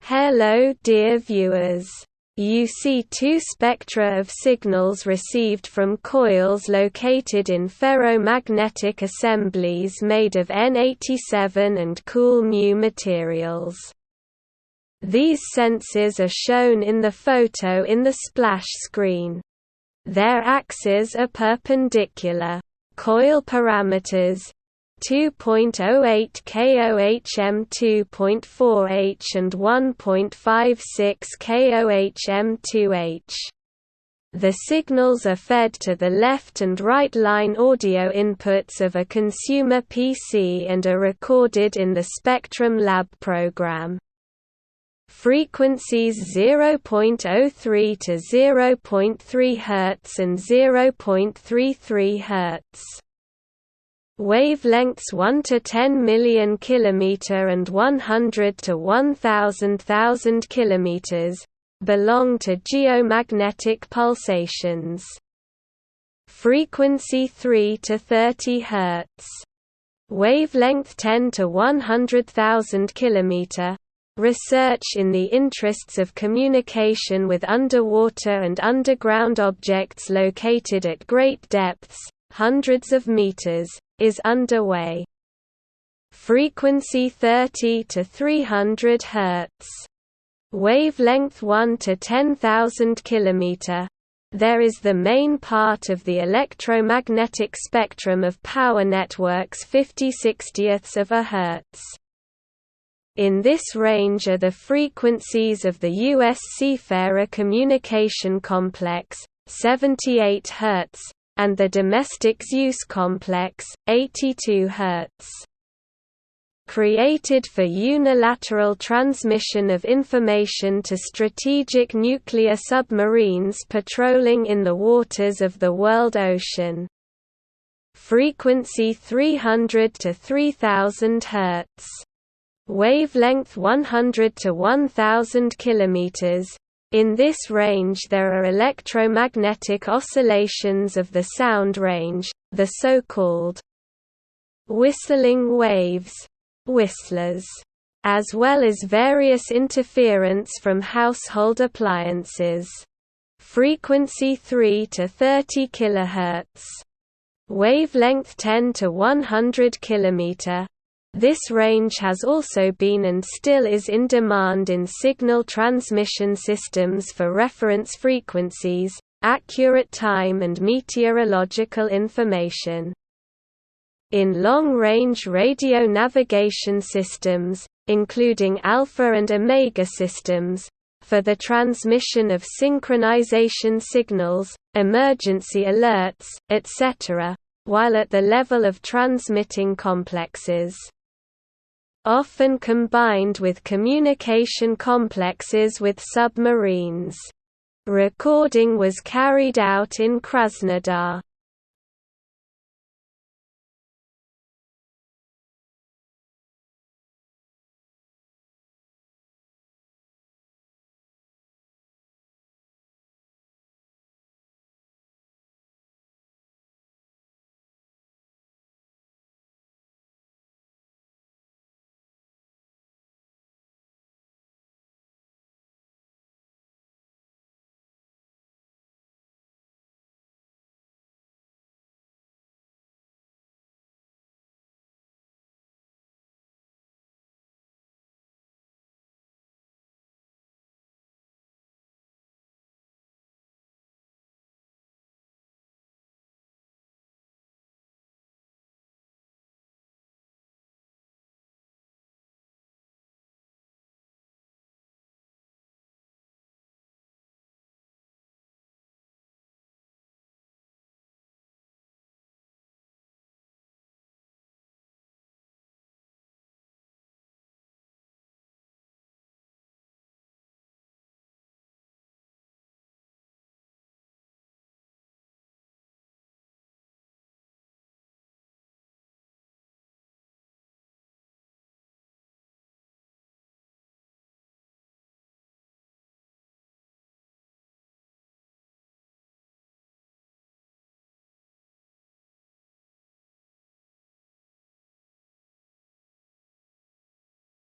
Hello dear viewers. You see two spectra of signals received from coils located in ferromagnetic assemblies made of N87 and kOhm materials. These sensors are shown in the photo in the splash screen. Their axes are perpendicular. Coil parameters 2.08 kOhm 2.4H and 1.56 kOhm 2H. The signals are fed to the left and right line audio inputs of a consumer PC and are recorded in the Spectrum Lab program. Frequencies 0.03 to 0.3 Hz and 0.33 Hz. Wavelengths 1 to 10 million km and 100 to 1,000,000 km belong to geomagnetic pulsations. Frequency 3 to 30 Hz. Wavelength 10 to 100,000 km. Research in the interests of communication with underwater and underground objects located at great depths, hundreds of meters, is underway. Frequency 30 to 300 Hz. Wavelength 1 to 10,000 km. There is the main part of the electromagnetic spectrum of power networks 50/60ths of a Hertz. In this range are the frequencies of the US SeaFarer communication complex, 78 Hz, and the domestic ZEUS complex, 82 Hz. Created for unilateral transmission of information to strategic nuclear submarines patrolling in the waters of the world ocean. Frequency 300 to 3000 Hz. Wavelength 100 to 1000 km. In this range there are electromagnetic oscillations of the sound range, the so-called whistling waves, whistlers, as well as various interference from household appliances. Frequency 3 to 30 kHz. Wavelength 10 to 100 km. This range has also been and still is in demand in signal transmission systems for reference frequencies, accurate time and meteorological information. In long-range radio navigation systems, including alpha and omega systems, for the transmission of synchronization signals, emergency alerts, etc., while at the level of transmitting complexes. Often combined with communication complexes with submarines. Recording was carried out in Krasnodar.